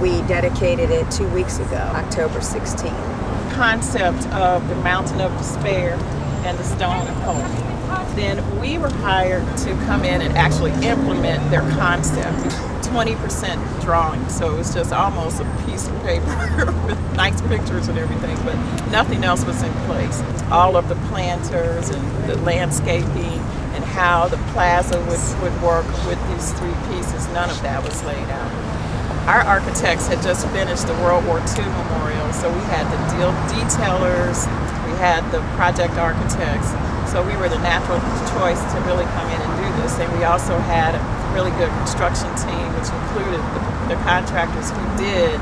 we dedicated it 2 weeks ago, October 16th. Concept of the Mountain of Despair and the Stone of Hope. Then we were hired to come in and actually implement their concept. 20% drawing, so it was just almost a piece of paper with nice pictures and everything, but nothing else was in place. All of the planters and the landscaping and how the plaza would work with these three pieces, none of that was laid out. Our architects had just finished the World War II memorial, so we had the detailers, we had the project architects, so we were the natural choice to really come in and do this. And we also had a really good construction team, which included the contractors who did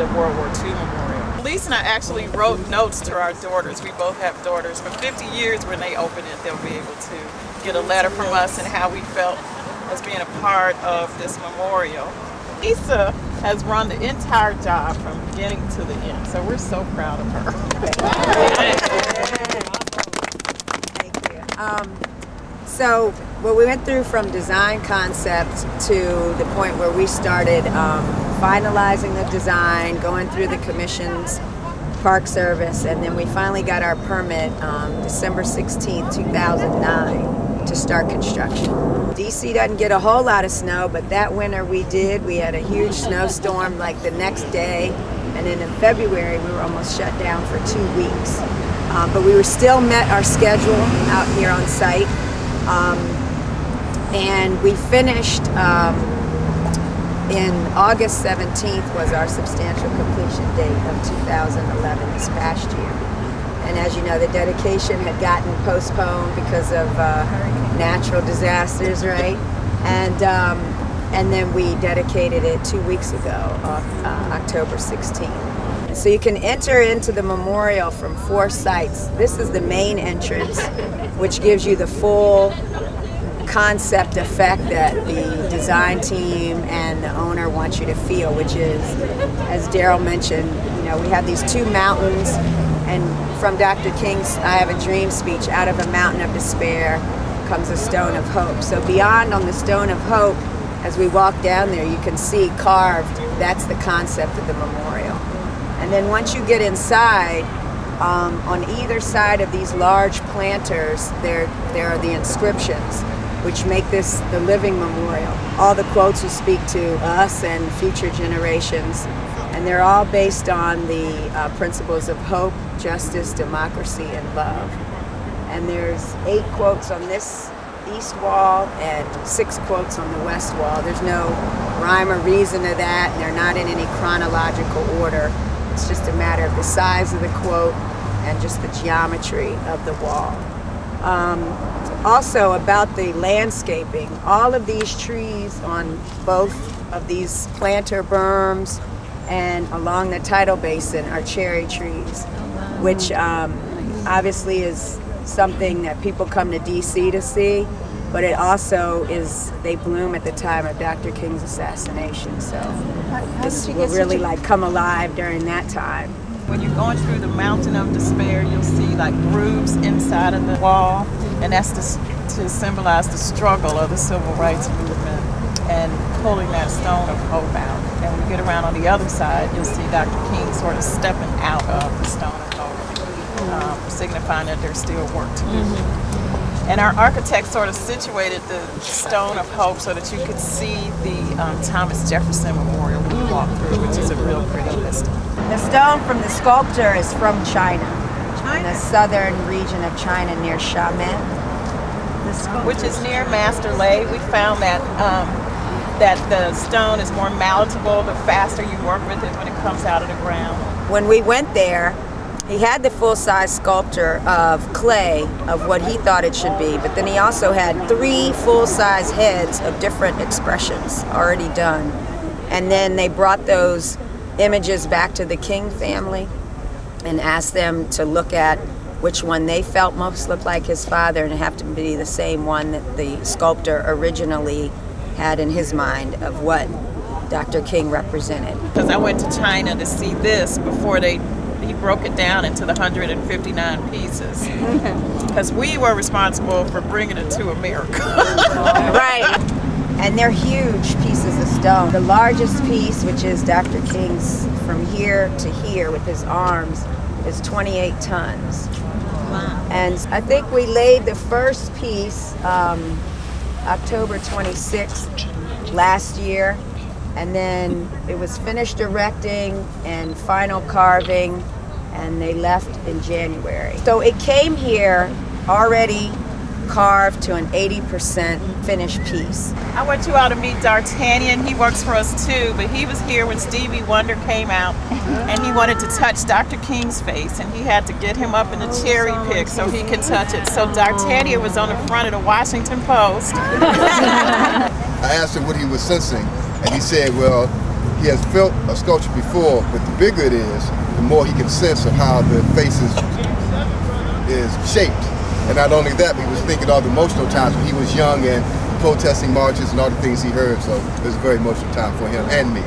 the World War II memorial. Lisa and I actually wrote notes to our daughters. We both have daughters. For 50 years when they open it, they'll be able to get a letter from us and how we felt as being a part of this memorial. Lisa has run the entire job from beginning to the end, so we're so proud of her. So we went through from design concept to the point where we started finalizing the design, going through the commissions, Park Service, and then we finally got our permit December 16th, 2009 to start construction. DC doesn't get a whole lot of snow, but that winter we did. We had a huge snowstorm like the next day, and then in February we were almost shut down for 2 weeks. But we were still met our schedule out here on site. And we finished in August 17th was our substantial completion date of 2011, this past year. And as you know, the dedication had gotten postponed because of natural disasters, right? And then we dedicated it 2 weeks ago on October 16th. So you can enter into the memorial from 4 sites. This is the main entrance, which gives you the full concept effect that the design team and the owner wants you to feel, which is, as Daryl mentioned, you know, we have these 2 mountains, and from Dr. King's I Have a Dream speech, out of a mountain of despair comes a stone of hope. So beyond on the stone of hope, as we walk down there, you can see carved, that's the concept of the memorial. And then once you get inside, on either side of these large planters, there are the inscriptions, which make this the living memorial. All the quotes will speak to us and future generations, and they're all based on the principles of hope, justice, democracy, and love. And there's 8 quotes on this east wall and 6 quotes on the west wall. There's no rhyme or reason to that, and they're not in any chronological order. It's just a matter of the size of the quote and just the geometry of the wall. Also about the landscaping, all of these trees on both of these planter berms and along the tidal basin are cherry trees, which obviously is something that people come to DC to see, but it also is, they bloom at the time of Dr. King's assassination, so this will really like come alive during that time. When you're going through the Mountain of Despair, you'll see like grooves inside of the wall, and that's to symbolize the struggle of the civil rights movement and pulling that stone of hope out. And when you get around on the other side, you'll see Dr. King sort of stepping out of the stone of hope, signifying that there's still work to do. And our architect sort of situated the stone of hope so that you could see the Thomas Jefferson Memorial we walked through, which is a real pretty vista. The stone from the sculpture is from China, in the southern region of China near Xiamen, which is near Master Lei. We found that that the stone is more malleable the faster you work with it when it comes out of the ground. When we went there, he had the full-size sculpture of clay of what he thought it should be, but then he also had 3 full-size heads of different expressions already done. And then they brought those images back to the King family and asked them to look at which one they felt most looked like his father, and it happened to be the same one that the sculptor originally had in his mind of what Dr. King represented. Because I went to China to see this before he broke it down into the 159 pieces. Because we were responsible for bringing it to America. Right. And they're huge pieces of stone. The largest piece, which is Dr. King's from here to here with his arms, is 28 tons. Wow. And I think we laid the first piece October 26th last year, and then it was finished erecting and final carving, and they left in January. So it came here already carved to an 80% finished piece. I want you all to meet D'Artagnan. He works for us too, but he was here when Stevie Wonder came out, and he wanted to touch Dr. King's face, and he had to get him up in a cherry pick so he could touch it. So D'Artagnan was on the front of the Washington Post. I asked him what he was sensing, and he said, well, he has felt a sculpture before, but the bigger it is, the more he can sense of how the face is shaped. And not only that, but he was thinking of the emotional times when he was young and protesting marches and all the things he heard. So it was a very emotional time for him and me.